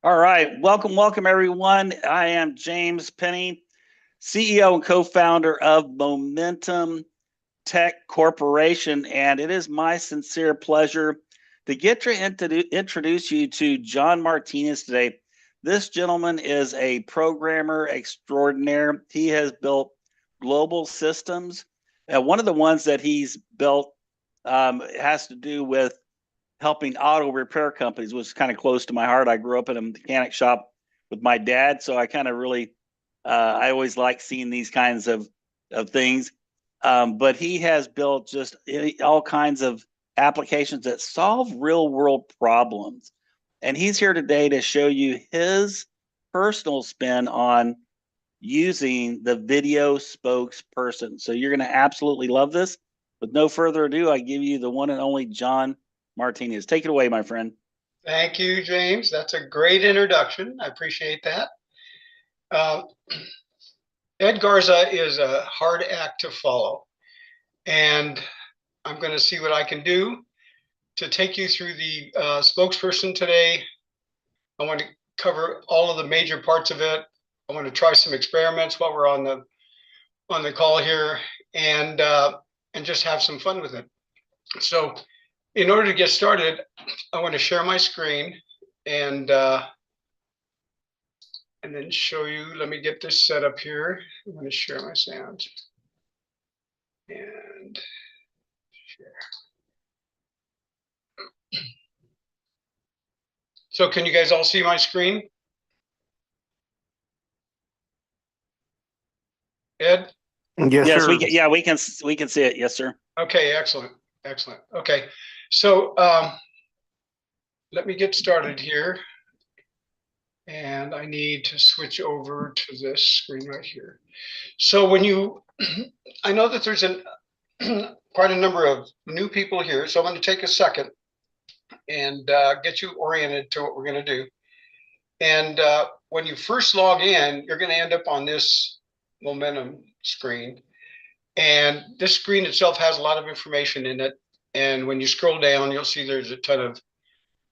All right. Welcome, everyone. I am James Penny, CEO and co-founder of Momentum Tech Corporation, and it is my sincere pleasure to get to introduce you to John Martinez today. This gentleman is a programmer extraordinaire. He has built global systems. One of the ones that he's built has to do with helping auto repair companies, which is kind of close to my heart. I grew up in a mechanic shop with my dad, so I kind of really, I always like seeing these kinds of things. But he has built just all kinds of applications that solve real world problems. And he's here today to show you his personal spin on using the video spokesperson. So you're going to absolutely love this. With no further ado, I give you the one and only John Martinez. Take it away, my friend. Thank you, James. That's a great introduction. I appreciate that. Uh, Ed Garza is a hard act to follow, and I'm going to see what I can do to take you through the spokesperson today. I want to cover all of the major parts of it. I want to try some experiments while we're on the call here, and just have some fun with it. So, in order to get started, I want to share my screen and then show you. Let me get this set up here. I'm going to share my sound and share. So can you guys all see my screen? Ed? Yes, sir. We can see it. Yes, sir. Okay, excellent. Okay, so let me get started here. And I need to switch over to this screen right here. So when you, I know that there's quite a number of new people here, so I'm going to take a second and get you oriented to what we're going to do. And when you first log in, you're going to end up on this Momentum screen. And this screen itself has a lot of information in it. And when you scroll down, you'll see there's a ton of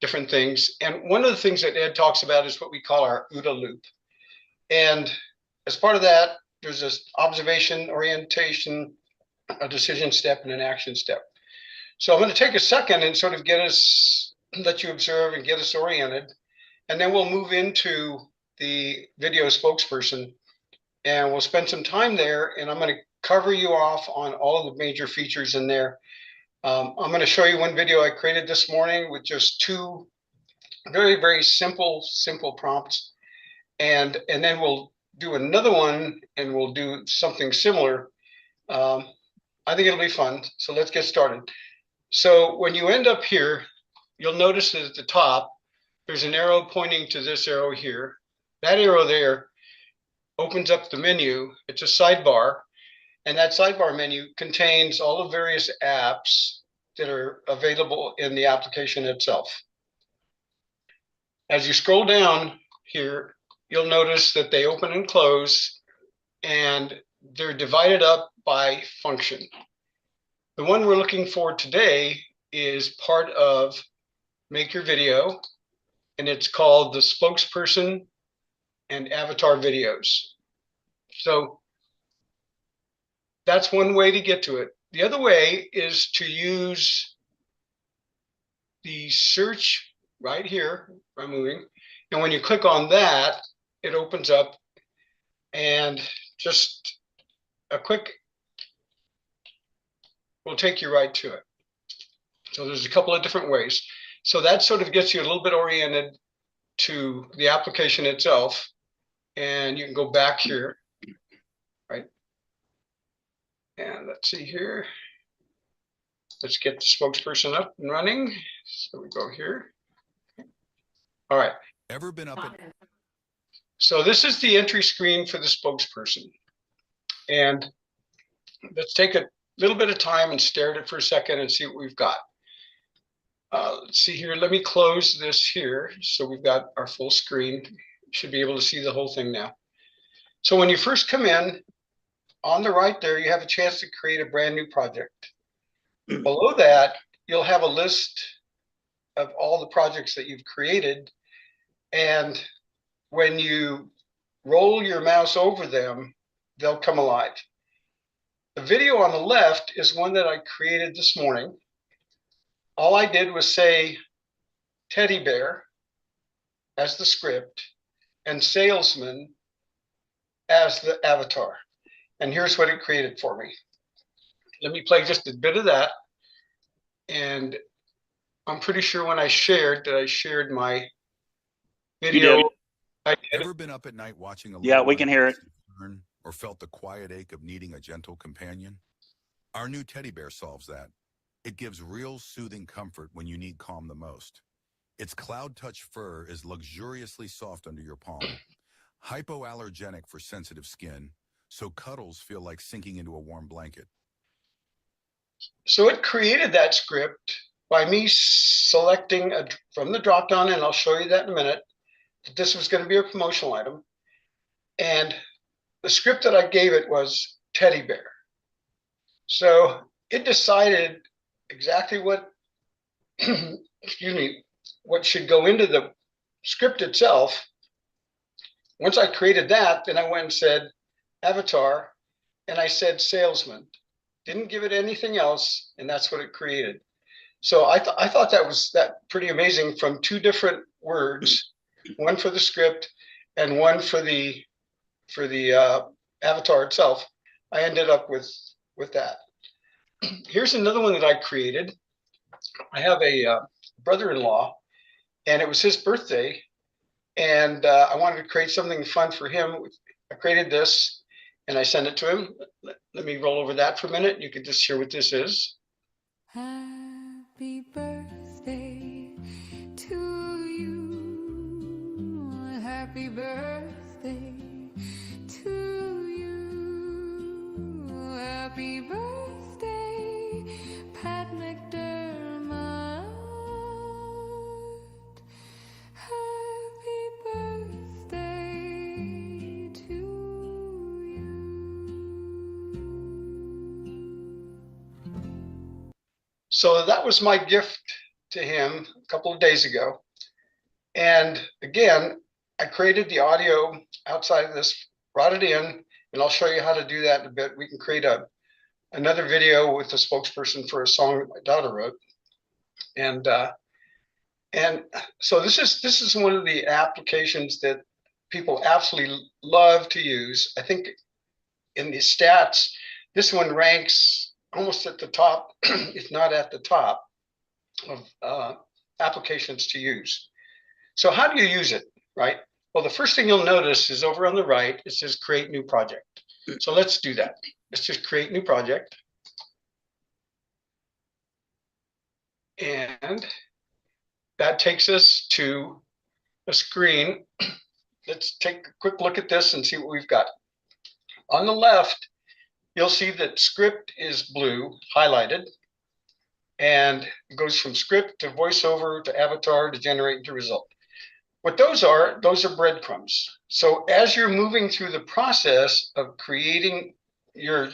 different things. And one of the things that Ed talks about is what we call our OODA loop. And as part of that, there's this observation, orientation, a decision step, and an action step. So I'm going to take a second and sort of let you observe and get us oriented. And then we'll move into the video spokesperson and we'll spend some time there. And I'm going to cover you off on all of the major features in there. I'm going to show you one video I created this morning with just two very, very simple prompts. And then we'll do another one and we'll do something similar. I think it'll be fun. So let's get started. So when you end up here, you'll notice that at the top, there's an arrow pointing to this arrow here. That arrow there opens up the menu. It's a sidebar. And that sidebar menu contains all the various apps that are available in the application itself. As you scroll down here, you'll notice that they open and close, and they're divided up by function. The one we're looking for today is part of Make Your Video, and it's called the Spokesperson and Avatar Videos. So that's one way to get to it. The other way is to use the search right here by moving. And when you click on that, it opens up and just a quick will take you right to it. So there's a couple of different ways. So that sort of gets you a little bit oriented to the application itself. And you can go back here, right? And let's see here. Let's get the spokesperson up and running. So we go here. All right. Ever been up at... So this is the entry screen for the spokesperson. And let's take a little bit of time and stare at it for a second and see what we've got. Let's see here. Let me close this here. So we've got our full screen. You should be able to see the whole thing now. So when you first come in, on the right there, you have a chance to create a brand new project. Below that, you'll have a list of all the projects that you've created. And when you roll your mouse over them, they'll come alive. The video on the left is one that I created this morning. All I did was say teddy bear as the script and salesman as the avatar. And here's what it created for me. Let me play just a bit of that. And I'm pretty sure when I shared my video. I did. Ever been up at night watching a Yeah, little we can hear it. one or felt the quiet ache of needing a gentle companion? Our new teddy bear solves that. It gives real soothing comfort when you need calm the most. Its cloud touch fur is luxuriously soft under your palm, hypoallergenic for sensitive skin, so cuddles feel like sinking into a warm blanket. So it created that script by me selecting from the drop down, and I'll show you that in a minute, that this was going to be a promotional item. And the script that I gave it was teddy bear. So it decided exactly what, excuse me, what should go into the script itself. Once I created that, then I went and said avatar, and I said salesman. Didn't give it anything else, and that's what it created. So I thought that was pretty amazing, from two different words, one for the script and one for the avatar itself. I ended up with that. Here's another one that I created. I have a brother-in-law, and it was his birthday, and I wanted to create something fun for him. I created this, and I sent it to him. Let me roll over that for a minute. You can just hear what this is. Happy birthday to you. Happy birthday to you. Happy birthday, Pat McDermott. Happy birthday to you. So that was my gift to him a couple of days ago. And again, I created the audio outside of this, brought it in, and I'll show you how to do that in a bit. We can create another video with the spokesperson for a song that my daughter wrote. And so this is one of the applications that people absolutely love to use. I think in the stats, this one ranks almost at the top, if not at the top, of applications to use. So how do you use it, right? Well, the first thing you'll notice is over on the right, it says create new project. So let's do that. Let's just create new project. And that takes us to a screen. Let's take a quick look at this and see what we've got. On the left, you'll see that script is blue, highlighted, and it goes from script to voiceover to avatar to generate to result. What those are breadcrumbs. So as you're moving through the process of creating your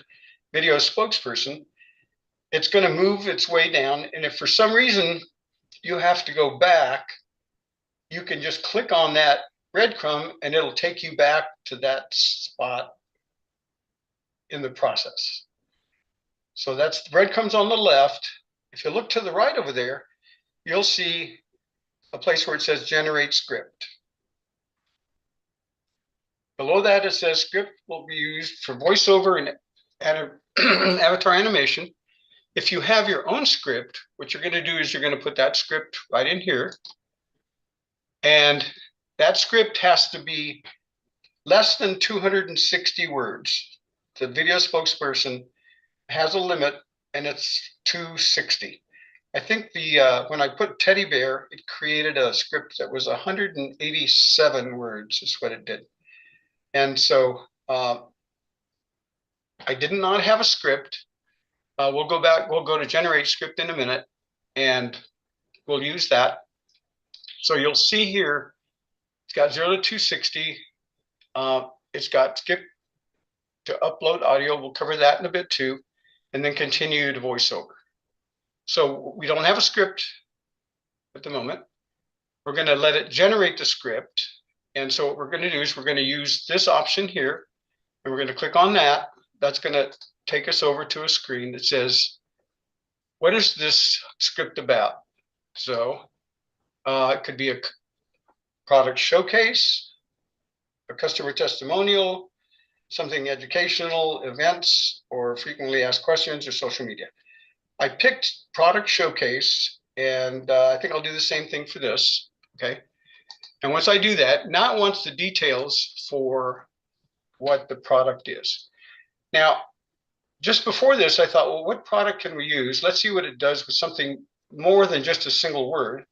video spokesperson, it's going to move its way down. And if for some reason you have to go back, you can just click on that breadcrumb and it'll take you back to that spot in the process. So that's the breadcrumbs on the left. If you look to the right over there, you'll see a place where it says generate script. Below that, it says script will be used for voiceover and avatar animation. If you have your own script, what you're going to do is you're going to put that script right in here. And that script has to be less than 260 words. The video spokesperson has a limit, and it's 260. I think when I put teddy bear, it created a script that was 187 words is what it did. And so I did not have a script. We'll go back, we'll go to generate script in a minute, and we'll use that. So you'll see here, it's got 0 to 260. It's got skip to upload audio. We'll cover that in a bit too, and then continue to voiceover. So we don't have a script at the moment. We're going to let it generate the script. And so what we're going to do is we're going to use this option here, and we're going to click on that. That's going to take us over to a screen that says, what is this script about? So it could be a product showcase, a customer testimonial, something educational, events, or frequently asked questions, or social media. I picked product showcase, and I think I'll do the same thing for this. Okay. And once I do that, now it wants the details for what the product is. Now, just before this, I thought, well, what product can we use? Let's see what it does with something more than just a single word.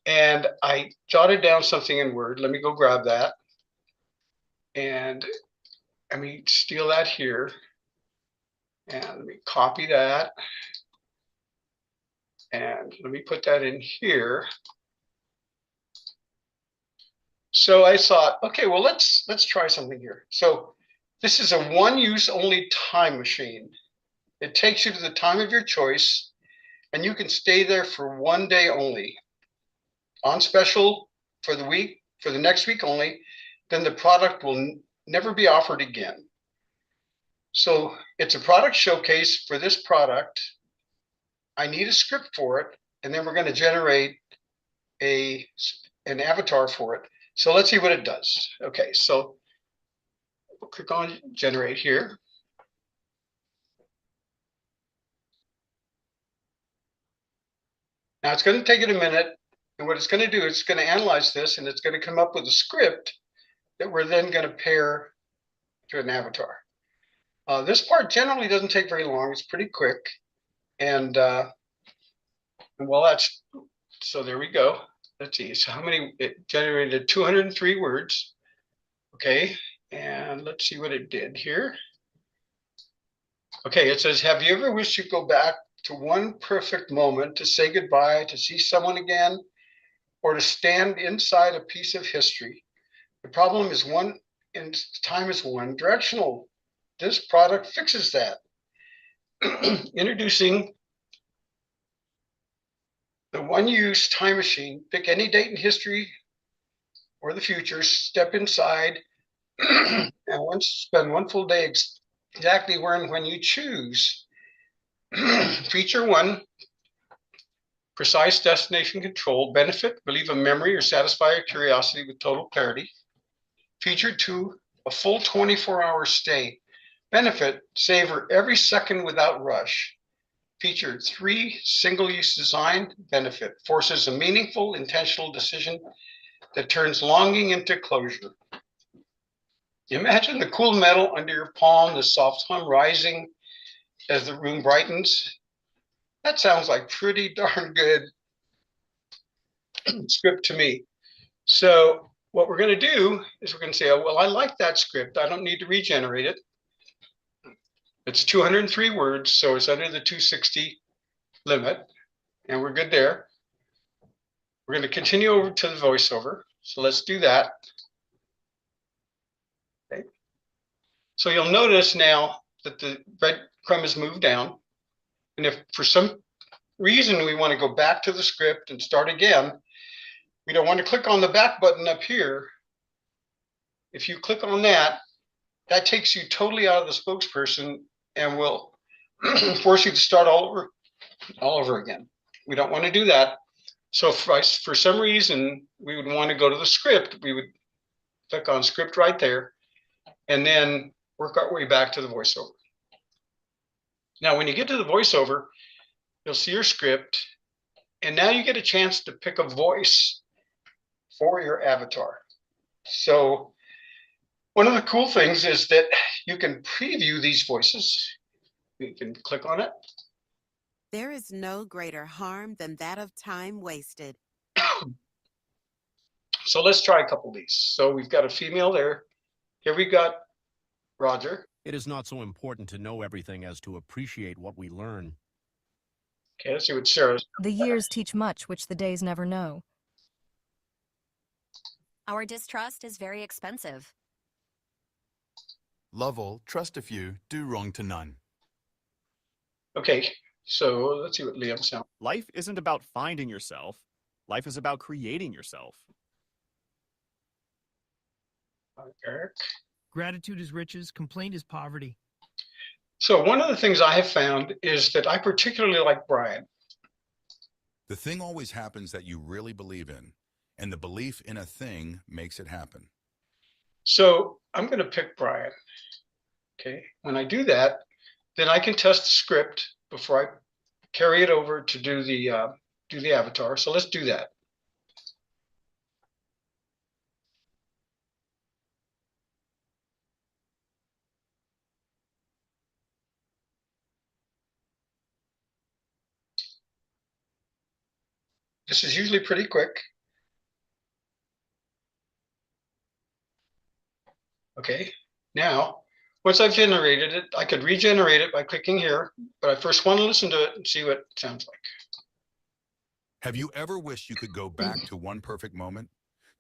And I jotted down something in Word. Let me go grab that. And let me steal that here. And let me copy that. And let me put that in here. So I thought, okay, well, let's try something here. So this is a one-use only time machine. It takes you to the time of your choice, and you can stay there for one day only. On special for the week, for the next week only, then the product will never be offered again. So it's a product showcase for this product. I need a script for it, and then we're going to generate an avatar for it. So let's see what it does. Okay, so we'll click on generate here. Now it's going to take it a minute, and what it's going to do is it's going to analyze this, and it's going to come up with a script that we're then going to pair to an avatar. This part generally doesn't take very long. It's pretty quick. And well, that's, so there we go. Let's see, so how many, it generated 203 words. Okay, and let's see what it did here. Okay, it says, have you ever wished you'd go back to one perfect moment to say goodbye, to see someone again, or to stand inside a piece of history? The problem is one, and time is one directional. This product fixes that. Introducing the one-use time machine. Pick any date in history or the future, step inside, and spend one full day exactly where and when you choose. Feature one, precise destination control, benefit, relieve a memory, or satisfy your curiosity with total clarity. Feature two, a full 24-hour stay. Benefit, savor every second without rush. Feature three, single-use design. Benefit, forces a meaningful, intentional decision that turns longing into closure. Imagine the cool metal under your palm, the soft hum rising as the room brightens. That sounds like pretty darn good script to me. So what we're going to do is we're going to say, oh, well, I like that script. I don't need to regenerate it. It's 203 words, so it's under the 260 limit, and we're good there. We're going to continue over to the voiceover. So let's do that. Okay. So you'll notice now that the breadcrumb has moved down. And if for some reason we want to go back to the script and start again, we don't want to click on the back button up here. If you click on that, that takes you totally out of the spokesperson and will force you to start all over again. We don't want to do that. So if for some reason we would want to go to the script, we would click on script right there and then work our way back to the voiceover. Now, when you get to the voiceover, you'll see your script, and now you get a chance to pick a voice for your avatar. So one of the cool things is that you can preview these voices. You can click on it. There is no greater harm than that of time wasted. So let's try a couple of these. So we've got a female there. Here we got Roger. It is not so important to know everything as to appreciate what we learn. Okay, let's see what Sarah's. The years teach much which the days never know. Our distrust is very expensive. Love all, trust a few, do wrong to none. Okay, so let's see what Liam sounds. Life isn't about finding yourself Life is about creating yourself. Eric. Gratitude is riches, complaint is poverty. So one of the things I have found is that I particularly like Brian. The thing always happens that you really believe in, and the belief in a thing makes it happen. So I'm going to pick Brian. Okay. When I do that, then I can test the script before I carry it over to do the avatar. So let's do that. This is usually pretty quick. Okay. Now, once I've generated it, I could regenerate it by clicking here, but I first want to listen to it and see what it sounds like. Have you ever wished you could go back to one perfect moment?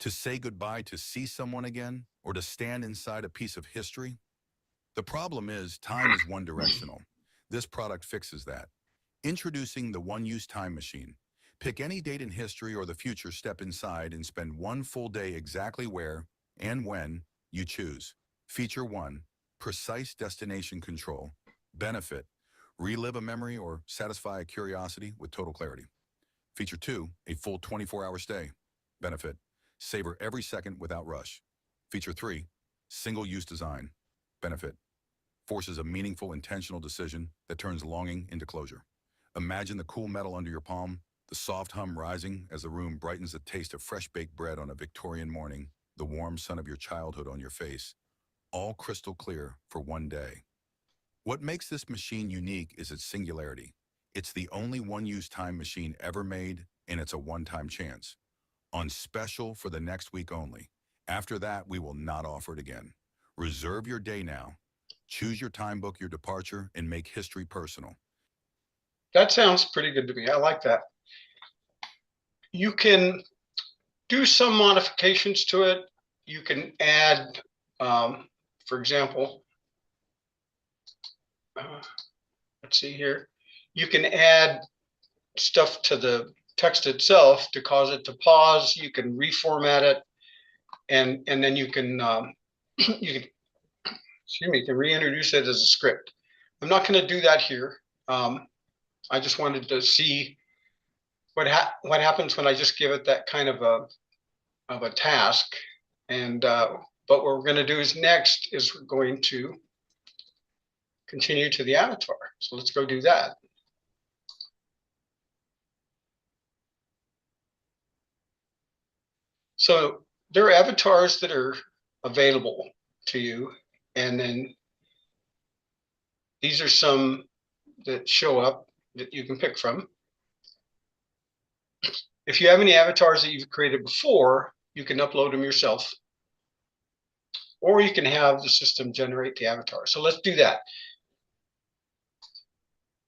To say goodbye to see someone again? Or to stand inside a piece of history? The problem is time is one directional. This product fixes that. Introducing the one-use time machine. Pick any date in history or the future, step inside, and spend one full day exactly where and when you choose. Feature 1, precise destination control. Benefit, relive a memory or satisfy a curiosity with total clarity. Feature 2, a full 24-hour stay. Benefit, savor every second without rush. Feature 3, single-use design. Benefit, forces a meaningful, intentional decision that turns longing into closure. Imagine the cool metal under your palm, the soft hum rising as the room brightens, the taste of fresh baked bread on a Victorian morning, the warm sun of your childhood on your face, all crystal clear for one day. What makes this machine unique is its singularity. It's the only one-use time machine ever made, and it's a one-time chance. On special for the next week only. After that, we will not offer it again. Reserve your day now. Choose your time, book your departure, and make history personal. That sounds pretty good to me. I like that. You can do some modifications to it. You can add, for example, let's see here. You can add stuff to the text itself to cause it to pause. You can reformat it, and then you can you can reintroduce it as a script. I'm not going to do that here. I just wanted to see what happens when I just give it that kind of a task. And but what we're going to do is next is we're going to continue to the avatar. So let's go do that. So there are avatars that are available to you, and then these are some that show up that you can pick from. If you have any avatars that you've created before, you can upload them yourself, or you can have the system generate the avatar. So let's do that.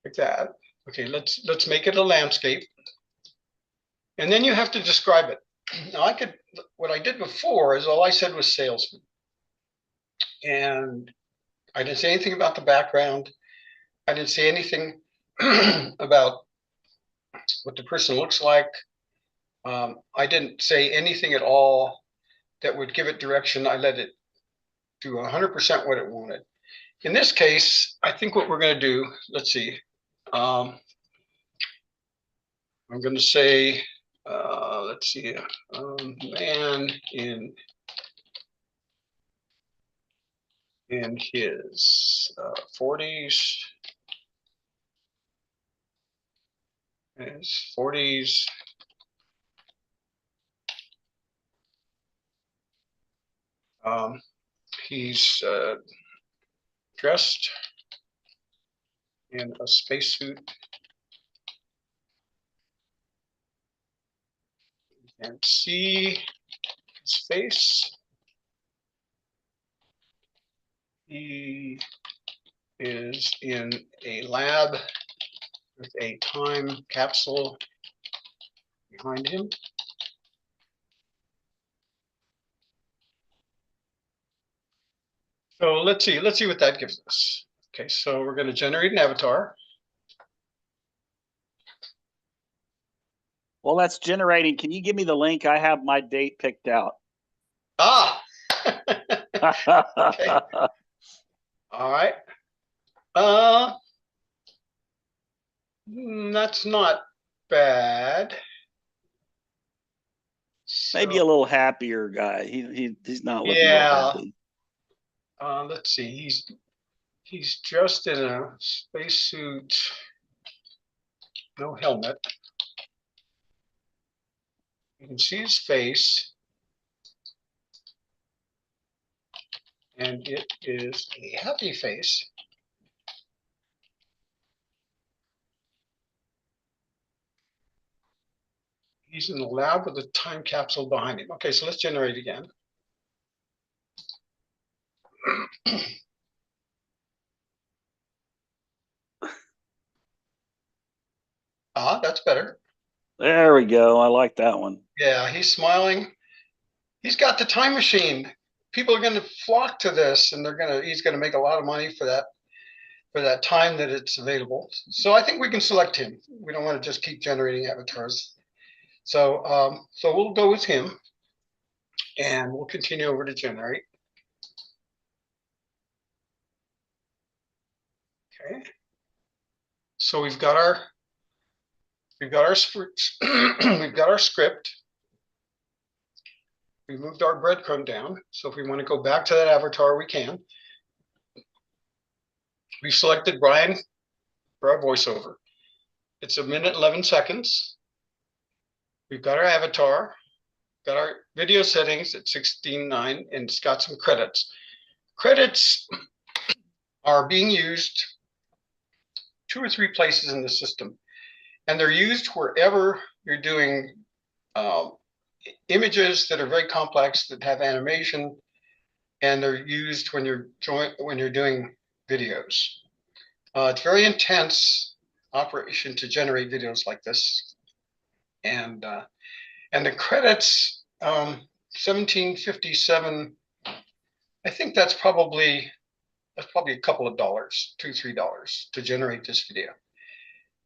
Like that. Okay, let's make it a landscape. And then you have to describe it. Now what I did before is all I said was salesman. And I didn't say anything about the background. I didn't say anything about what the person looks like. I didn't say anything at all that would give it direction. I let it do 100% what it wanted. In this case, I think what we're going to do, let's see. I'm going to say, let's see, man in his 40s. His 40s. He's dressed in a spacesuit. You can see his face. He is in a lab with a time capsule behind him. So let's see what that gives us. Okay, so we're going to generate an avatar. Well, that's generating. Can you give me the link? I have my date picked out. Ah. Okay. All right. That's not bad. Maybe a So, little happier guy. He's not looking real yeah. happy. Let's see. He's dressed in a spacesuit, no helmet. You can see his face, and it is a happy face. He's in the lab with a time capsule behind him. Okay, so let's generate again. That's better. There we go. I like that one. Yeah, he's smiling. He's got the time machine. People are going to flock to this, and he's going to make a lot of money for that time that it's available. So I think we can select him. We don't want to just keep generating avatars. So we'll go with him, and we'll continue over to generate. Okay. So we've got our we've got our script. We moved our breadcrumb down. So if we want to go back to that avatar, we can. We've selected Brian for our voiceover. It's 1:11. We've got our avatar, got our video settings at 16:9, and it's got some credits. Credits are being used 2 or 3 places in the system, and they're used wherever you're doing images that are very complex that have animation, and they're used when you're doing videos. It's very intense operation to generate videos like this, and the credits 1757. I think that's probably a couple of dollars, $2-3 to generate this video.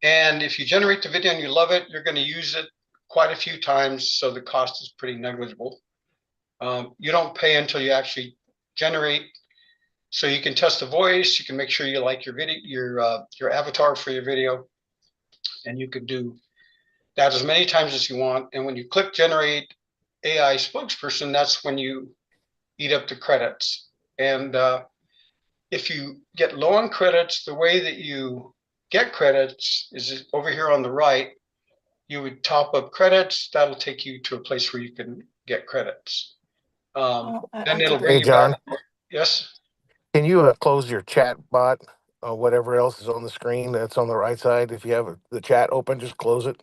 And if you generate the video and you love it, you're going to use it quite a few times, so the cost is pretty negligible. You don't pay until you actually generate, so you can test the voice. You can make sure you like your video, your avatar for your video, and you can do that as many times as you want. And when you click generate AI spokesperson, that's when you eat up the credits. And if you get low on credits, the way that you get credits is over here on the right. You would top up credits. That'll take you to a place where you can get credits. Then it'll bring Hey, you John, back. Yes. can you close your chat bot or whatever else is on the screen that's on the right side? If you have the chat open, just close it.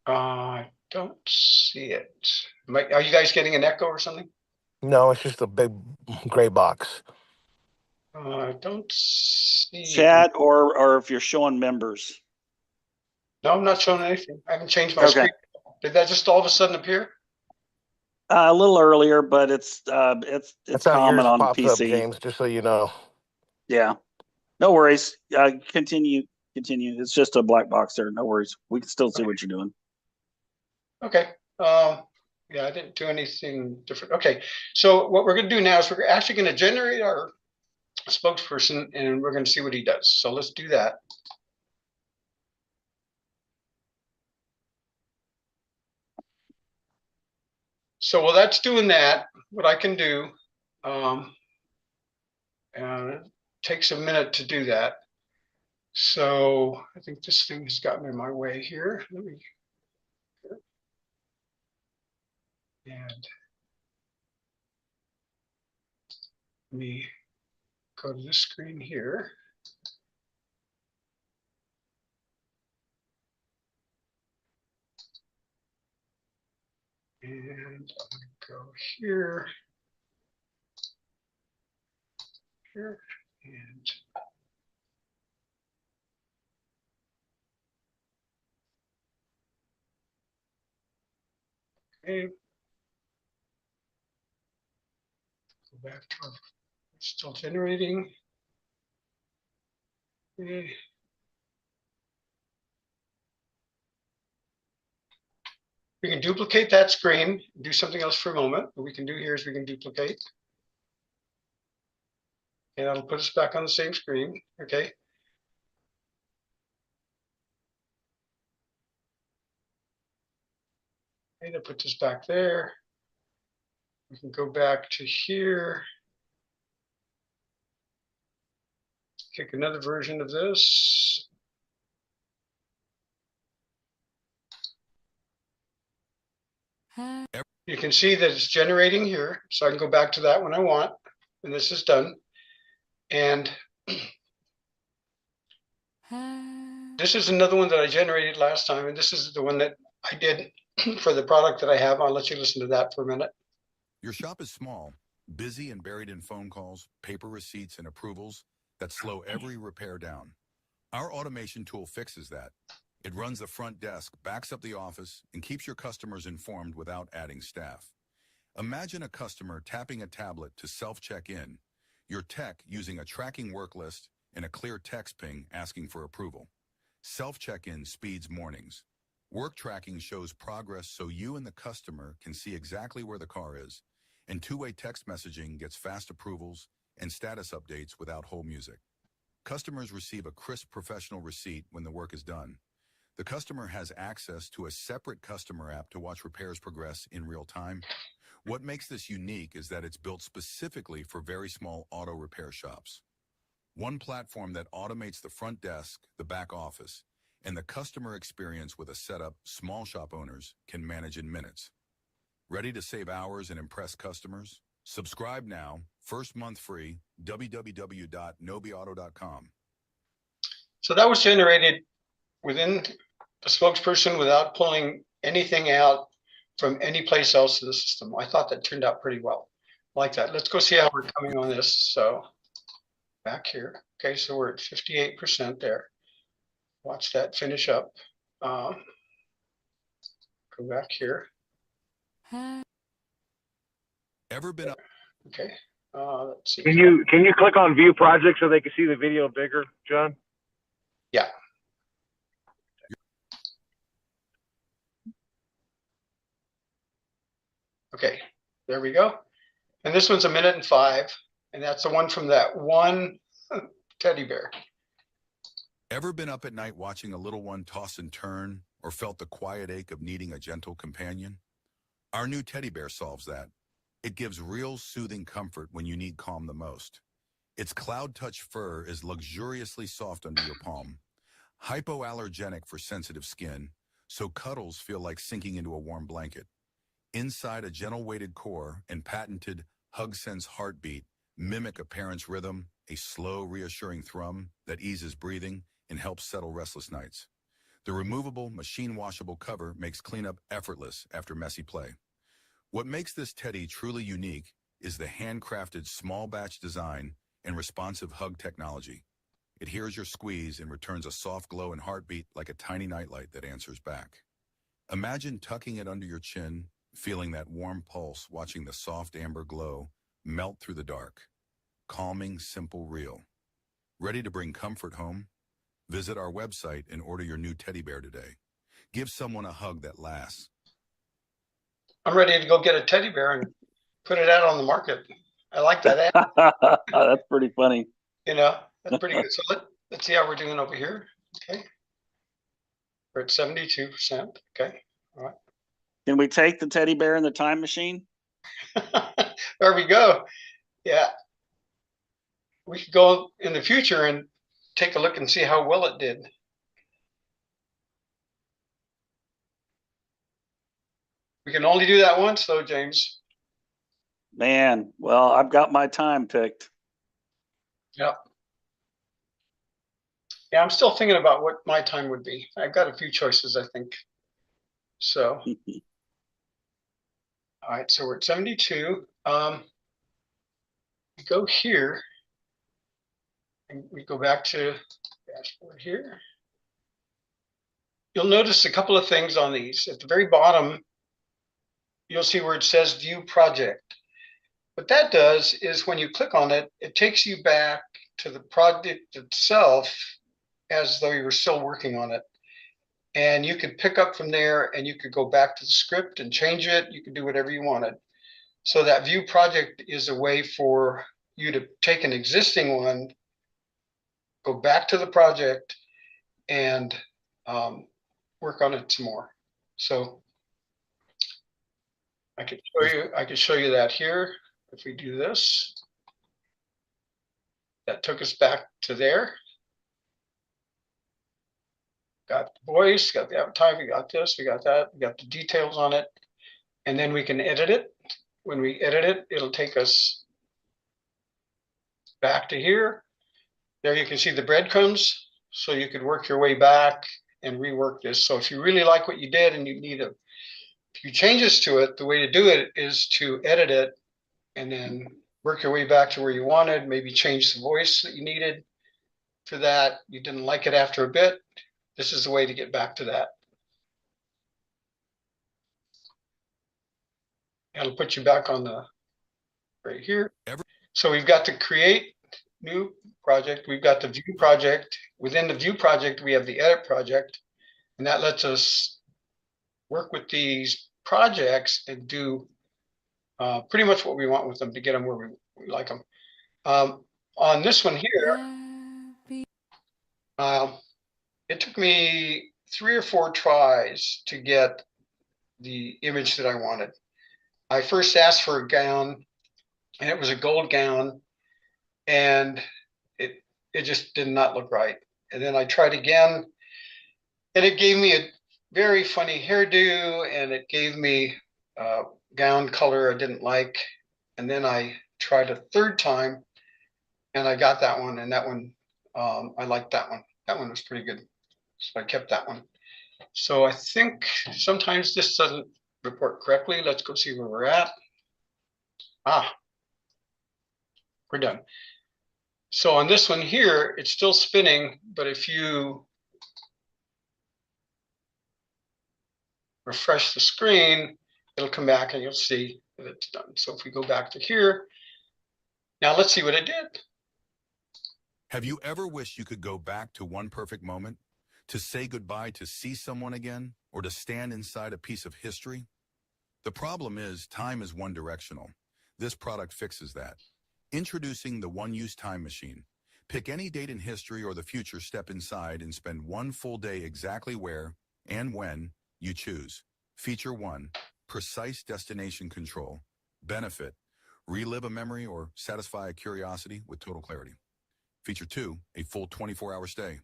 I don't see it. Are you guys getting an echo or something? No, it's just a big gray box. I don't see. Chat or if you're showing members. No, I'm not showing anything. I haven't changed my Okay. screen. Did that just all of a sudden appear? A little earlier, but it's That's how common yours on pops up, PC. James, just so you know. Yeah. No worries. Continue. It's just a black box there. No worries. We can still see what you're doing. Okay. Yeah, I didn't do anything different. Okay. So what we're going to do now is we're actually going to generate our spokesperson, and we're going to see what he does. So let's do that. So while that's doing that, what I can do, and it takes a minute to do that. So I think this thing has gotten in my way here. Let me go to this screen here. And I'm going to go here, and okay. Go back to our, still generating. Okay. We can duplicate that screen, do something else for a moment. What we can do here is we can duplicate. And that'll put us back on the same screen, okay? Okay, that puts us back there. We can go back to here. Pick another version of this. You can see that it's generating here, so I can go back to that when I want, and this is done. And this is another one that I generated last time, and this is the one that I did for the product that I have. I'll let you listen to that for a minute. Your shop is small, busy and buried in phone calls, paper receipts, and approvals that slow every repair down. Our automation tool fixes that. It runs the front desk, backs up the office, and keeps your customers informed without adding staff. Imagine a customer tapping a tablet to self-check in, your tech using a tracking work list and a clear text ping asking for approval. Self-check-in speeds mornings. Work tracking shows progress so you and the customer can see exactly where the car is, and two-way text messaging gets fast approvals and status updates without hold music. Customers receive a crisp professional receipt when the work is done. The customer has access to a separate customer app to watch repairs progress in real time. What makes this unique is that it's built specifically for very small auto repair shops. One platform that automates the front desk, the back office, and the customer experience with a setup small shop owners can manage in minutes. Ready to save hours and impress customers? Subscribe now, first month free, www.nobiauto.com. So that was generated within the Spokesperson without pulling anything out from any place else in the system. I thought that turned out pretty well. Like that. Let's go see how we're coming on this. So back here. Okay, so we're at 58% there. Watch that finish up. Go back here. Ever been up? Okay. Let's see. Can you click on view project so they can see the video bigger, John? Yeah. Okay, there we go. And this one's 1:05, and that's the one from that one teddy bear. Ever been up at night watching a little one toss and turn, or felt the quiet ache of needing a gentle companion? Our new teddy bear solves that. It gives real soothing comfort when you need calm the most. Its Cloud Touch fur is luxuriously soft under your palm, hypoallergenic for sensitive skin, so cuddles feel like sinking into a warm blanket. Inside a gentle weighted core and patented HugSense heartbeat mimic a parent's rhythm, a slow, reassuring thrum that eases breathing and helps settle restless nights. The removable, machine-washable cover makes cleanup effortless after messy play. What makes this teddy truly unique is the handcrafted small batch design and responsive hug technology. It hears your squeeze and returns a soft glow and heartbeat like a tiny nightlight that answers back. Imagine tucking it under your chin, feeling that warm pulse, watching the soft amber glow melt through the dark. Calming, simple, real. Ready to bring comfort home? Visit our website and order your new teddy bear today. Give someone a hug that lasts. I'm ready to go get a teddy bear and put it out on the market. I like that ad. That's pretty funny. You know, that's pretty good. So let's see how we're doing over here. Okay. We're at 72%. Okay. All right. Can we take the teddy bear in the time machine? There we go. Yeah. We could go in the future and take a look and see how well it did. We can only do that once though, James. Man, well, I've got my time picked. Yep. Yeah, I'm still thinking about what my time would be. I've got a few choices, I think. So, all right, so we're at 72. We go here, and we go back to dashboard here. You'll notice a couple of things on these. At the very bottom, you'll see where it says View Project. What that does is when you click on it, it takes you back to the project itself as though you were still working on it. and you could pick up from there and you could go back to the script and change it. You could do whatever you wanted. So that view project is a way for you to take an existing one, go back to the project, and work on it some more. So I could show you that here. If we do this, that took us back to there. Got the voice, got the avatar, we got this, we got that, we got the details on it, and then we can edit it. When we edit it, it'll take us back to here. There you can see the breadcrumbs, so you could work your way back and rework this. So if you really like what you did and you need a few changes to it, the way to do it is to edit it and then work your way back to where you wanted, maybe change the voice that you needed for that. You didn't like it after a bit. This is the way to get back to that. It'll put you back on the right here. So we've got the create new project. We've got the view project. Within the view project, we have the edit project, and that lets us work with these projects and do pretty much what we want with them to get them where we like them. On this one here, it took me 3 or 4 tries to get the image that I wanted. I first asked for a gown, and it was a gold gown, and it just did not look right. And then I tried again, and it gave me a very funny hairdo, and it gave me a gown color I didn't like. And then I tried a third time, and I got that one, and that one, I liked that one. That one was pretty good. So I kept that one. So I think sometimes this doesn't report correctly. Let's go see where we're at. We're done. So on this one here, it's still spinning, but if you refresh the screen, it'll come back and you'll see that it's done. So if we go back to here, now let's see what it did. Have you ever wished you could go back to one perfect moment? To say goodbye to see someone again? Or to stand inside a piece of history? The problem is, time is one-directional. This product fixes that. Introducing the one-use time machine. Pick any date in history or the future, step inside, and spend one full day exactly where and when you choose. Feature 1, precise destination control. Benefit, relive a memory or satisfy a curiosity with total clarity. Feature 2, a full 24-hour stay.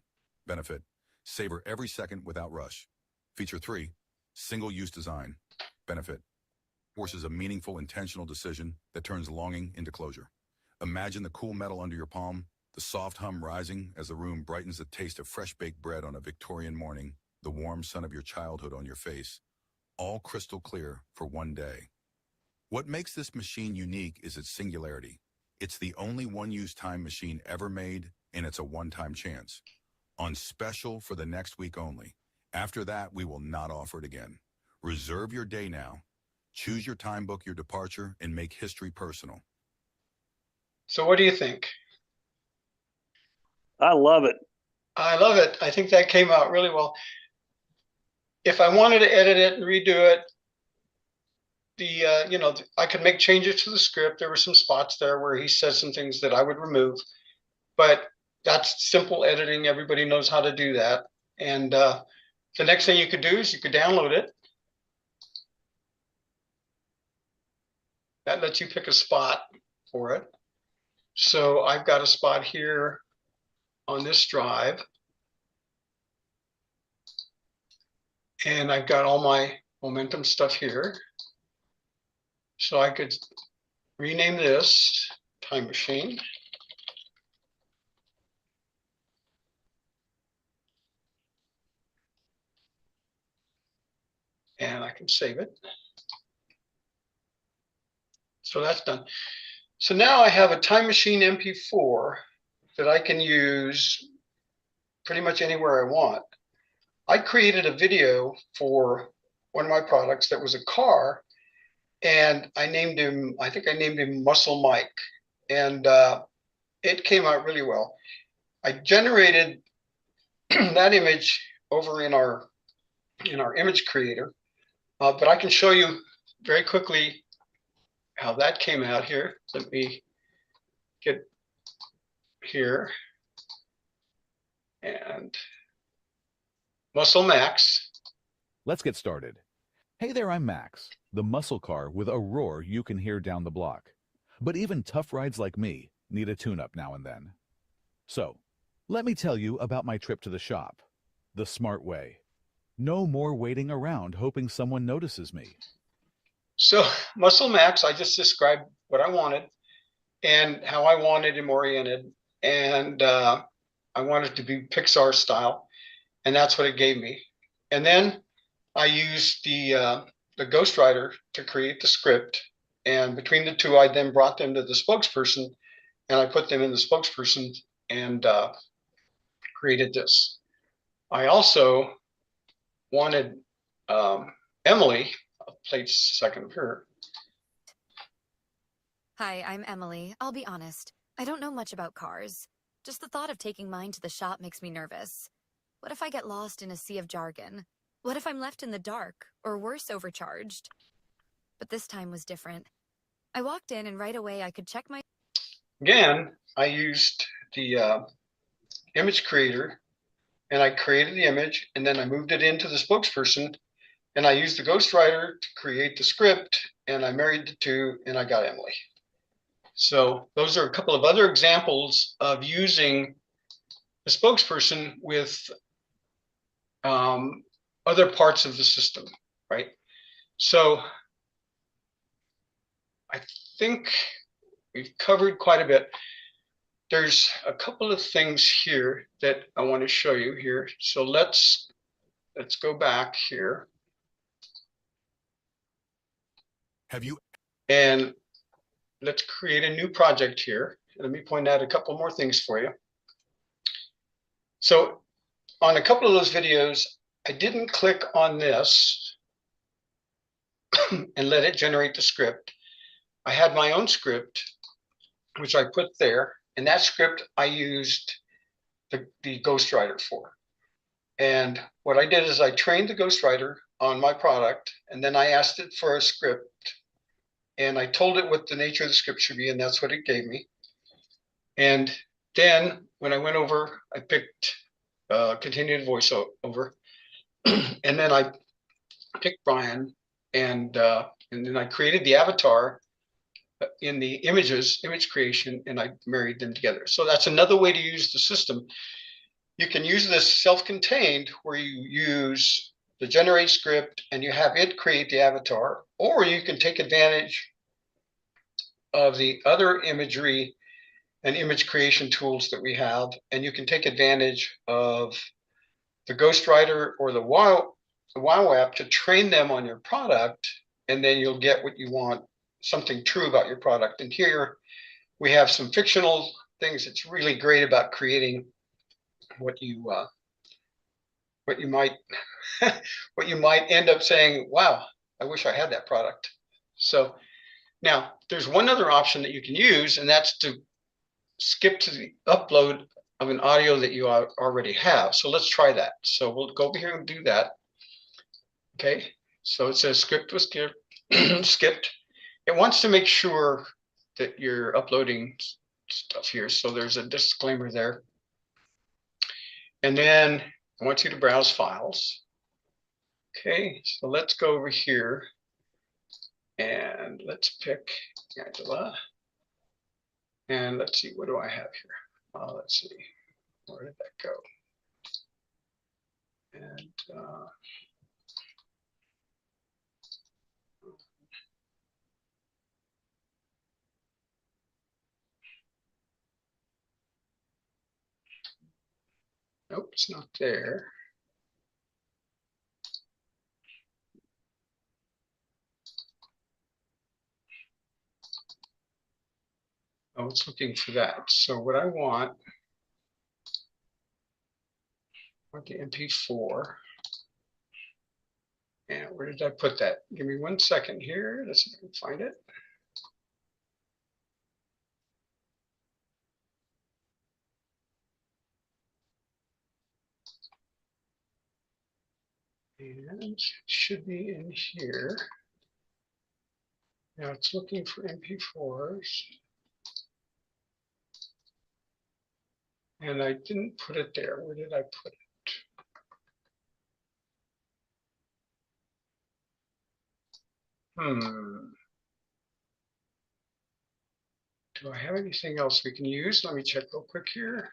Benefit, savor every second without rush. Feature 3, single-use design. Benefit, forces a meaningful, intentional decision that turns longing into closure. Imagine the cool metal under your palm, the soft hum rising as the room brightens the taste of fresh-baked bread on a Victorian morning, the warm sun of your childhood on your face, all crystal clear for one day. What makes this machine unique is its singularity. It's the only one-use time machine ever made, and it's a one-time chance. On special for the next week only. After that, we will not offer it again. Reserve your day now. Choose your time, book your departure, and make history personal. So what do you think? I love it. I love it. I think that came out really well. If I wanted to edit it and redo it, I could make changes to the script. There were some spots there where he says some things that I would remove, but that's simple editing. Everybody knows how to do that. And the next thing you could do is you could download it. That lets you pick a spot for it. So I've got a spot here on this drive. And I've got all my momentum stuff here. So I could rename this Time Machine. And I can save it. So that's done. So now I have a Time Machine MP4 that I can use pretty much anywhere I want. I created a video for one of my products that was a car, and I think I named him Muscle Mike, and it came out really well. I generated that image over in our in our image creator. But I can show you very quickly how that came out here. Let me get here and Muscle Max. Let's get started. Hey there, I'm Max, the muscle car with a roar you can hear down the block. But even tough rides like me need a tune-up now and then. So, let me tell you about my trip to the shop. The smart way. No more waiting around hoping someone notices me. So Muscle Max, I just described what I wanted and how I wanted him oriented. And I wanted it to be Pixar style. And that's what it gave me. And then I used the ghostwriter to create the script. And between the two, I then brought them to the spokesperson and I put them in the spokesperson and created this. I also wanted Emily, I'll play a second of her. Hi, I'm Emily. I'll be honest. I don't know much about cars. Just the thought of taking mine to the shop makes me nervous. What if I get lost in a sea of jargon? What if I'm left in the dark, or worse, overcharged? But this time was different. I walked in and right away I could check my... Again, I used the image creator and I created the image and then I moved it into the spokesperson and I used the ghostwriter to create the script and I married the two and I got Emily. So those are a couple of other examples of using the spokesperson with other parts of the system, right? So I think we've covered quite a bit. There's a couple of things here that I want to show you here. So let's go back here. Have you? And let's create a new project here. Let me point out a couple more things for you. So on a couple of those videos, I didn't click on this and let it generate the script. I had my own script, which I put there. And that script I used the ghostwriter for. And what I did is I trained the ghostwriter on my product, and then I asked it for a script, and I told it what the nature of the script should be, and that's what it gave me. And then when I went over, I picked continued voiceover, and then I picked Brian, and then I created the avatar in the image creation, and I married them together. So that's another way to use the system. You can use this self-contained where you use the generate script and you have it create the avatar, or you can take advantage of the other imagery and image creation tools that we have, and you can take advantage of the ghostwriter or the wow app to train them on your product, and then you'll get what you want, something true about your product. And here we have some fictional things that's really great about creating what you might what you might end up saying, wow, I wish I had that product. So now there's one other option that you can use, and that's to skip to the upload of an audio that you already have. So let's try that. So we'll go over here and do that. Okay, so it says script was skipped. It wants to make sure that you're uploading stuff here. So there's a disclaimer there. And then I want you to browse files. Okay, so let's go over here and let's pick Angela. And let's see, what do I have here? Let's see, where did that go? And nope, it's not there. Oh, it's looking for that. So what I want the MP4. And where did I put that? Give me 1 second here. Let's see if I can find it. And it should be in here. Now it's looking for MP4s. And I didn't put it there. Where did I put it? Do I have anything else we can use? Let me check real quick here.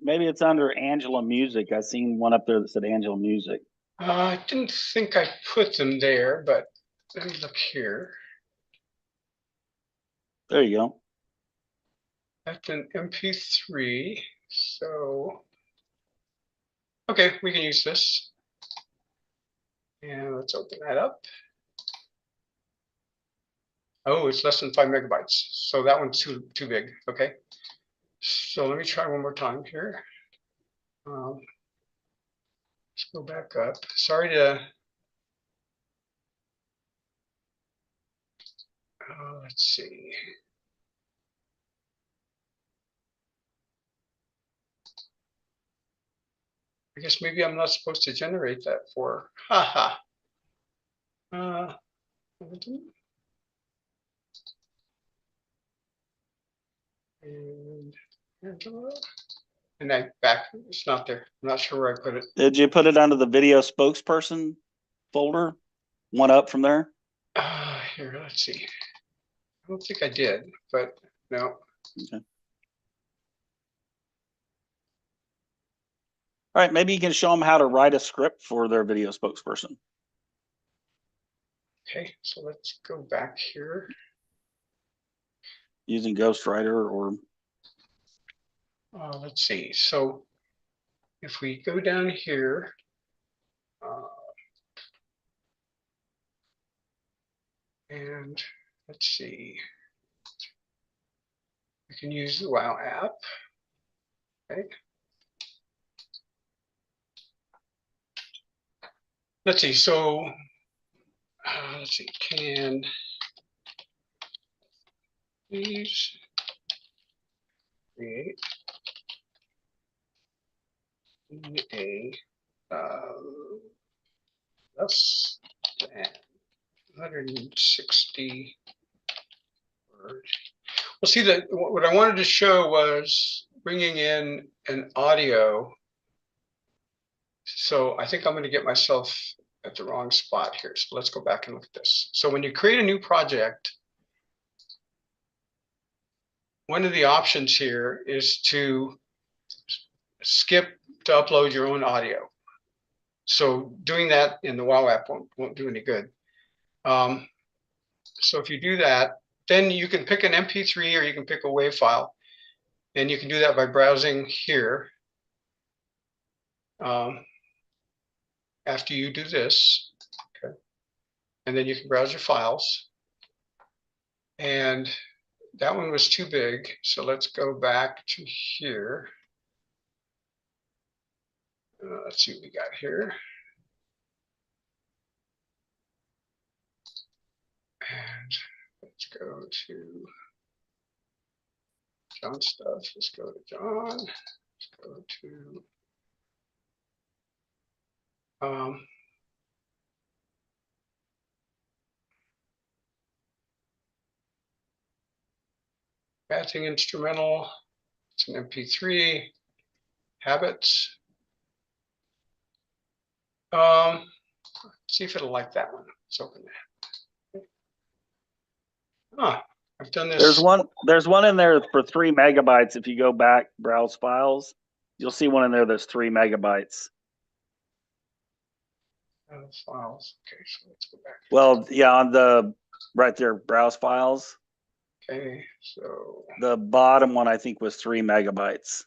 Maybe it's under Angela Music. I seen one up there that said Angela Music. I didn't think I put them there, but let me look here. There you go. That's an MP3. So, okay, we can use this. And let's open that up. Oh, it's less than 5 megabytes. So that one's too big. Okay. So let me try one more time here. Let's go back up. Sorry to. Let's see. I guess maybe I'm not supposed to generate that for. Haha. And Angela. And I back, it's not there. I'm not sure where I put it. Did you put it under the video spokesperson folder? One up from there? Here, let's see. I don't think I did, but no. Okay. All right, maybe you can show them how to write a script for their video spokesperson. Okay, so let's go back here. Using Ghostwriter or... Let's see. So if we go down here, and let's see, we can use the WoW app. Okay. Let's see. So let's see. Can please create a less than 160 word. Well, see that what I wanted to show was bringing in an audio. So I think I'm going to get myself at the wrong spot here. So let's go back and look at this. So when you create a new project, one of the options here is to skip to upload your own audio. So doing that in the WoW app won't do any good. So if you do that, then you can pick an MP3 or you can pick a WAV file. And you can do that by browsing here. After you do this, okay, and then you can browse your files. And that one was too big. So let's go back to here. Let's see what we got here. And let's go to John stuff. Let's go to John. Let's go to Batching instrumental. It's an MP3. Habits. See if it'll like that one. Let's open that. I've done this. There's one in there for 3 megabytes. If you go back, browse files, you'll see one in there that's 3 megabytes. Files. Okay, so let's go back. Well, yeah, on the right there, browse files. Okay, so the bottom one I think was 3 megabytes.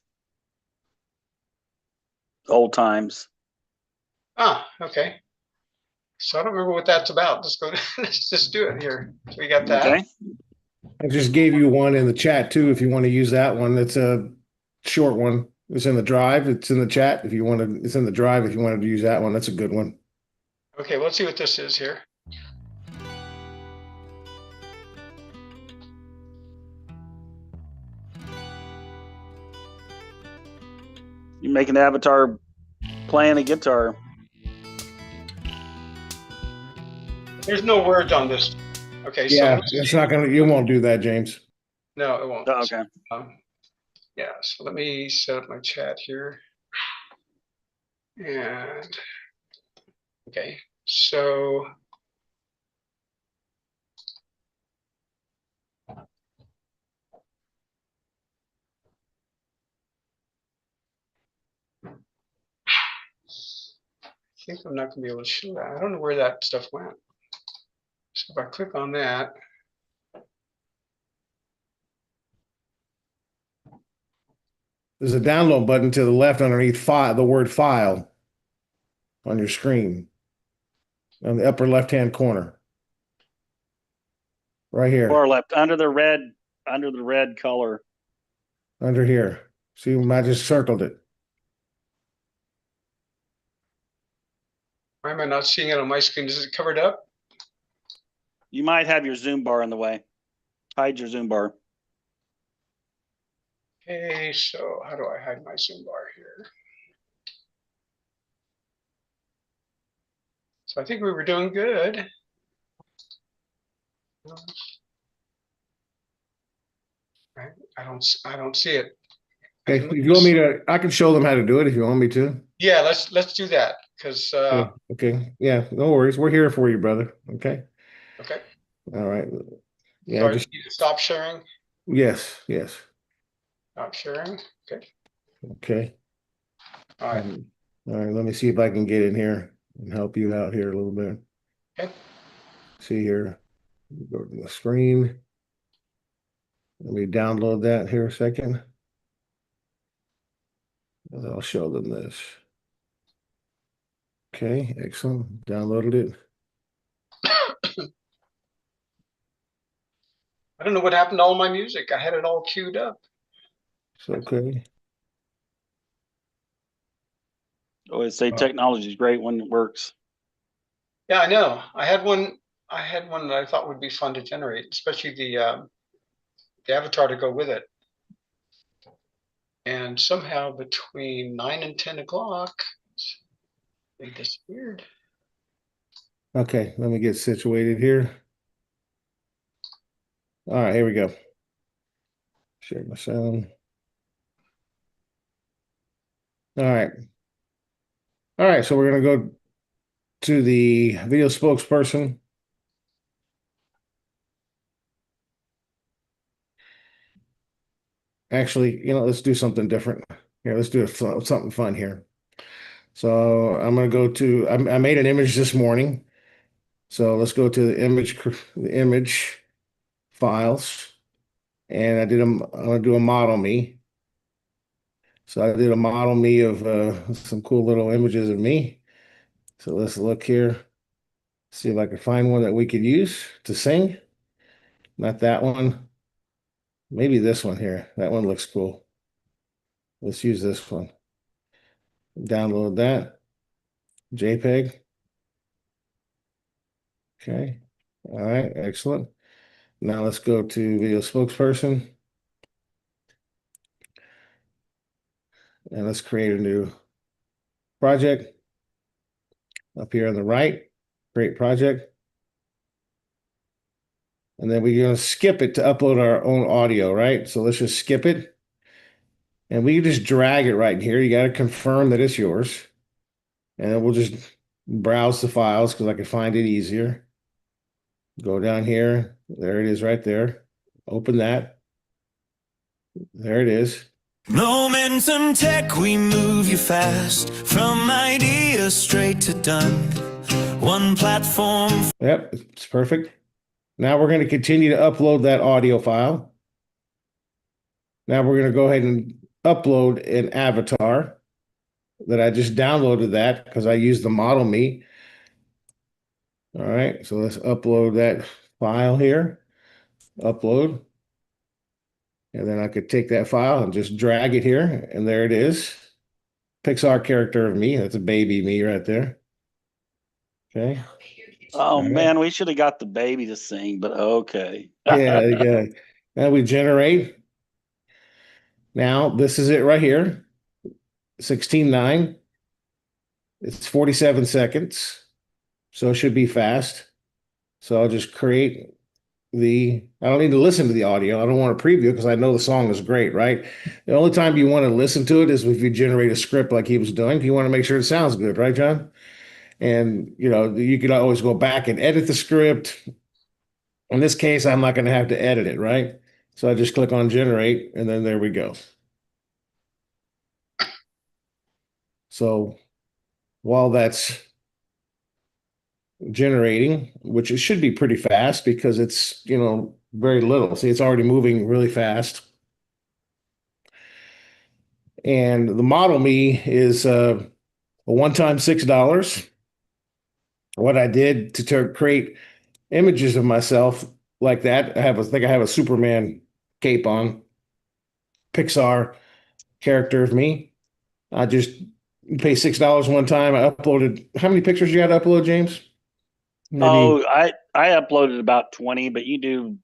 Old times. Okay. So I don't remember what that's about. Let's go. Let's just do it here. We got that. Okay. I just gave you one in the chat too. If you want to use that one, it's a short one. It's in the drive. It's in the chat. If you want to, it's in the drive. If you wanted to use that one, that's a good one. Okay, let's see what this is here. You make an avatar playing a guitar. There's no words on this. Okay, so Yeah, let's it's see. not gonna. You won't do that, James. No, it won't. Oh, okay. Yeah, so let me set up my chat here. And okay, so I think I'm not gonna be able to show that. I don't know where that stuff went. So if I click on that, There's a download button to the left underneath file, the word file on your screen on the upper left-hand corner. Right here, Far left, under the red color. under here. See, I just circled it. why am I not seeing it on my screen? Is it covered up? You might have your zoom bar in the way. Hide your zoom bar. Okay, so how do I hide my zoom bar here? So I think we were doing good. I don't see it. Okay, if you want me to, I can show them how to do it if you want me to. Yeah, let's do that because Okay, yeah, no worries. We're here for you, brother. Okay, okay. all right. Yeah, So I just need to stop sharing. yes. Stop sharing. Okay. Okay. All right. All right, let me see if I can get in here and help you out here a little bit. Okay. See here, go to the screen. Let me download that here a second. And I'll show them this. Okay, excellent. Downloaded it. I don't know what happened to all my music. I had it all queued up. It's okay. Always say technology is great when it works. Yeah, I know. I had one that I thought would be fun to generate, especially the avatar to go with it. And somehow between 9 and 10 o'clock, they disappeared. Okay, let me get situated here. All right, here we go. Share my sound. All right. All right, so we're going to go to the video spokesperson. Actually, let's do something different. Here, let's do something fun here. So I'm going to go to, I made an image this morning. So let's go to the image files. And I'm going to do a model me. So I did a model me of some cool little images of me. So let's look here. See if I can find one that we could use to sing. Not that one. Maybe this one here. That one looks cool. Let's use this one. Download that. JPEG. Okay. All right. Excellent. Now let's go to video spokesperson. And let's create a new project. Up here on the right, create project. And then we're going to skip it to upload our own audio, right? So let's just skip it. And we can just drag it right here. You got to confirm that it's yours. And then we'll just browse the files because I can find it easier. Go down here. There it is right there. Open that. There it is. Momentum Tech, we move you fast. From idea straight to done. One platform. Yep, it's perfect. Now we're going to continue to upload that audio file. Now we're going to go ahead and upload an avatar that I just downloaded that because I used the model me. All right, so let's upload that file here. Upload. And then I could take that file and just drag it here. And there it is. Pixar character of me. That's a baby me right there. Okay. Oh man, we should have got the baby to sing, but okay. Yeah. Now we generate. Now this is it right here. 16:09. It's 47 seconds, so it should be fast. So I'll just create I don't need to listen to the audio. I don't want to preview because I know the song is great, right? The only time you want to listen to it is if you generate a script like he was doing. You want to make sure it sounds good, right, John? And you could always go back and edit the script. In this case, I'm not going to have to edit it, right? So I just click on generate, and then there we go. So while that's generating, which it should be pretty fast because it's, very little. See, it's already moving really fast. And the Model Me is a one-time $6. What I did to create images of myself like that, I think I have a Superman cape on, Pixar character of me. I just pay $6 one time. I uploaded, how many pictures you got to upload, James? Maybe. Oh, I uploaded about 20, but you do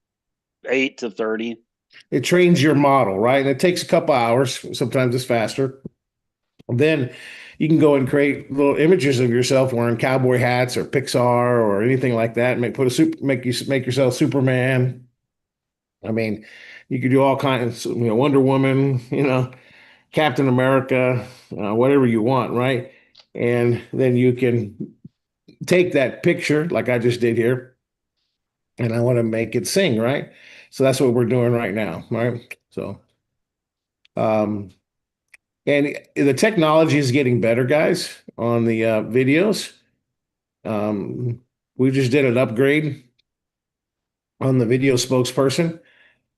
8 to 30. It trains your model, right? And it takes a couple hours. Sometimes it's faster. Then you can go and create little images of yourself wearing cowboy hats or Pixar or anything like that. Make yourself Superman. I mean, you could do all kinds, Wonder Woman, Captain America, whatever you want, right? And then you can take that picture like I just did here, and I want to make it sing, right? So that's what we're doing right now, right? So, and the technology is getting better, guys, on the videos. We just did an upgrade on the video spokesperson.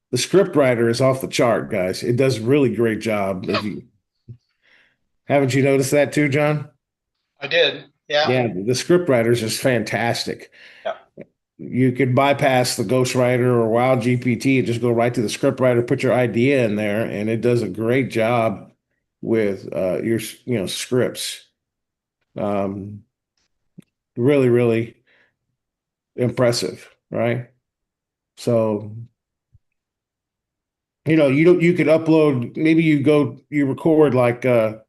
The script writer is off the chart, guys. It does really great job. Haven't you noticed that too, John? I did. Yeah. Yeah, the script writer is just fantastic. Yeah. You could bypass the ghostwriter or Wild GPT and just go right to the script writer, put your idea in there, and it does a great job with your scripts. Really, really impressive, right? So you could upload, maybe you record like a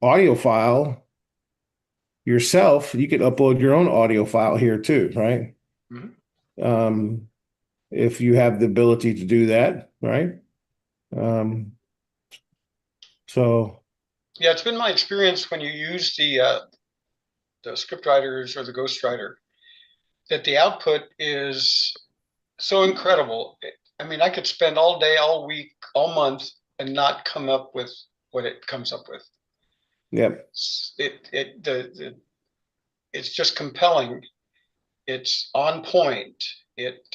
audio file yourself. You could upload your own audio file here too, right? Mhm. If you have the ability to do that, right? So Yeah, it's been my experience when you use the script writers or the ghostwriter that the output is so incredible. I mean, I could spend all day, all week, all month and not come up with what it comes up with. yep. It's just compelling. It's on point. It's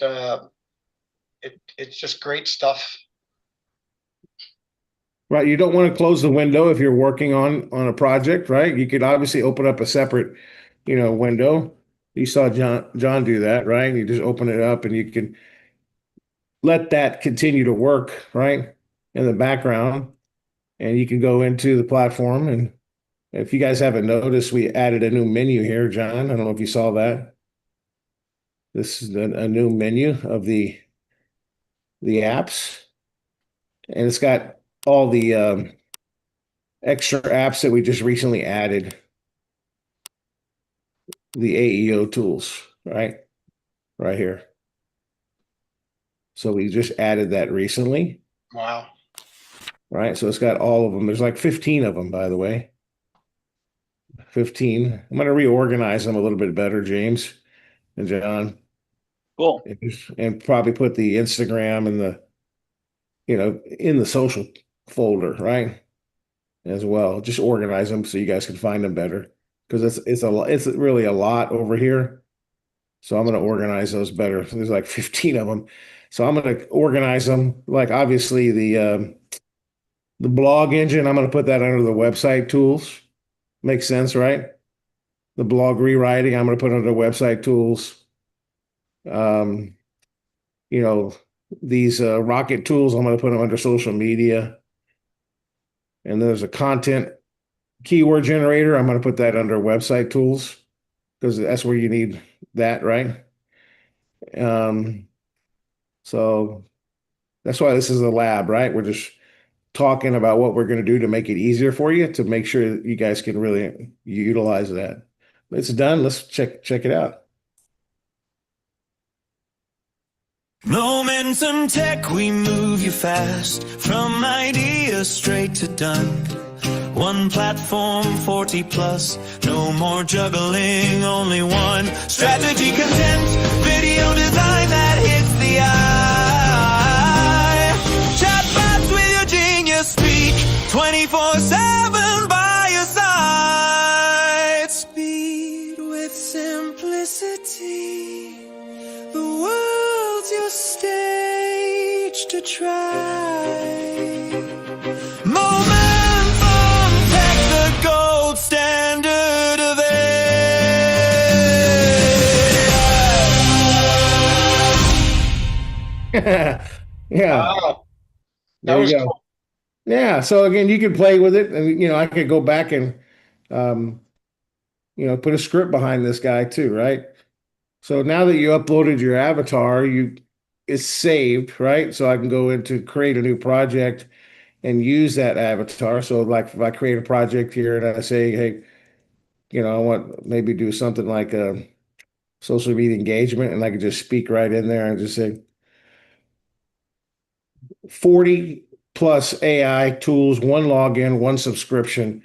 just great stuff. Right. You don't want to close the window if you're working on a project, right? You could obviously open up a separate, window. You saw John do that, right? You just open it up and you can let that continue to work, right? In the background. And you can go into the platform. And if you guys haven't noticed, we added a new menu here, John. I don't know if you saw that. This is a new menu of the apps. And it's got all the extra apps that we just recently added, the AEO tools, right here. So we just added that recently. Wow. Right, so it's got all of them. There's like 15 of them, by the way. 15. I'm going to reorganize them a little bit better, James and John. Cool. And probably put the Instagram and in the social folder, right? As well. Just organize them so you guys can find them better. Because it's really a lot over here. So I'm going to organize those better. So there's like 15 of them. So I'm going to organize them. Like obviously the blog engine, I'm going to put that under the website tools. Makes sense, right? The blog rewriting, I'm going to put under website tools. These rocket tools, I'm going to put them under social media. And there's a content keyword generator. I'm going to put that under website tools because that's where you need that, right? So that's why this is a lab, right? We're just talking about what we're going to do to make it easier for you to make sure you guys can really utilize that. It's done. Let's check it out. Momentum Tech, we move you fast from idea straight to done. One platform, 40 plus, no more juggling, only one. Strategy, content, video design that hits the eye. Chatbots with your genius speak, 24/7 by your side. Speed with simplicity, the world's your stage to try. Momentum Tech, the gold standard of Yeah. Wow. That There was you go. cool. Yeah. So again, you can play with it, and I could go back and um, put a script behind this guy too, right? So now that you uploaded your avatar, it's saved, right? So I can go into create a new project and use that avatar. So like if I create a project here and I say, hey, I want maybe do something like a social media engagement, and I can just speak right in there and just say 40 plus AI tools, one login, one subscription.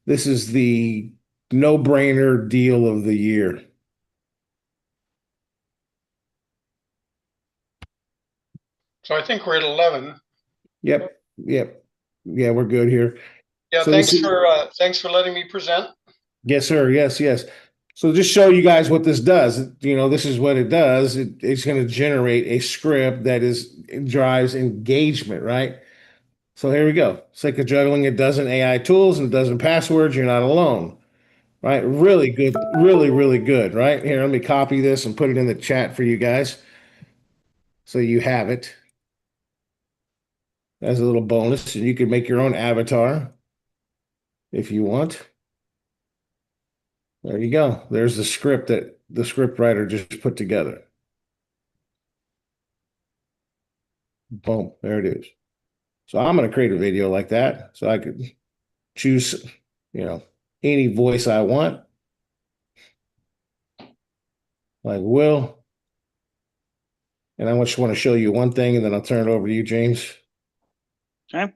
This is the no-brainer deal of the year. So I think we're at 11. Yep. Yeah, we're good here. Yeah, So thanks for letting me present. yes, sir. Yes. So just show you guys what this does. This is what it does. It's going to generate a script that drives engagement, right? So here we go. Sick of juggling a dozen AI tools and a dozen passwords. You're not alone, right? Really good, really, really good, right? Here, let me copy this and put it in the chat for you guys so you have it as a little bonus. And you can make your own avatar if you want. There you go. There's the script that the script writer just put together. Boom, there it is. So I'm going to create a video like that. So I could choose, any voice I want. Like Will. And I just want to show you one thing, and then I'll turn it over to you, James. Okay.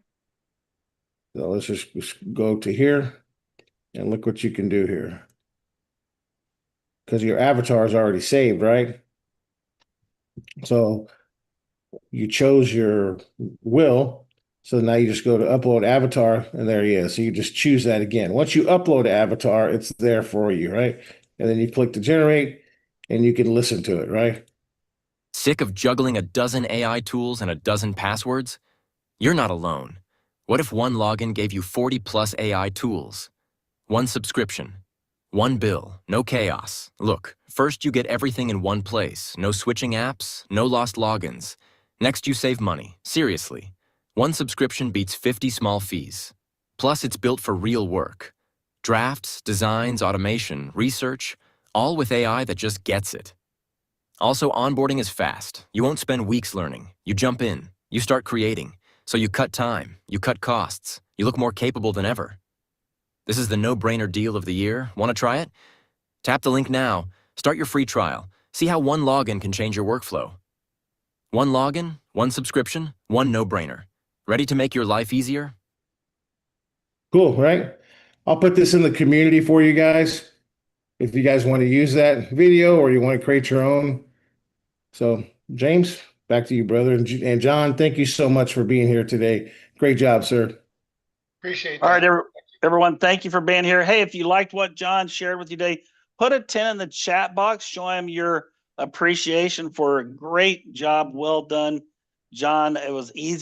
So let's just go to here and look what you can do here. Because your avatar is already saved, right? So you chose your Will. So now you just go to upload avatar, and there he is. So you just choose that again. Once you upload avatar, it's there for you, right? And then you click to generate, and you can listen to it, right? Sick of juggling a dozen AI tools and a dozen passwords? You're not alone. What if one login gave you 40 plus AI tools? One subscription, one bill, no chaos. Look, first you get everything in one place. No switching apps, no lost logins. Next you save money. Seriously. One subscription beats 50 small fees. Plus it's built for real work. Drafts, designs, automation, research, all with AI that just gets it. Also, onboarding is fast. You won't spend weeks learning. You jump in, you start creating. So you cut time, you cut costs, you look more capable than ever. This is the no-brainer deal of the year. Want to try it? Tap the link now. Start your free trial. See how one login can change your workflow. One login, one subscription, one no-brainer. Ready to make your life easier? Cool, right? I'll put this in the community for you guys. If you guys want to use that video or you want to create your own. So, James, back to you, brother. And John, thank you so much for being here today. Great job, sir. Appreciate All that. right, everyone, thank you for being here. Hey, if you liked what John shared with you today, put a 10 in the chat box. Show him your appreciation for a great job. Well done, John. It was easy.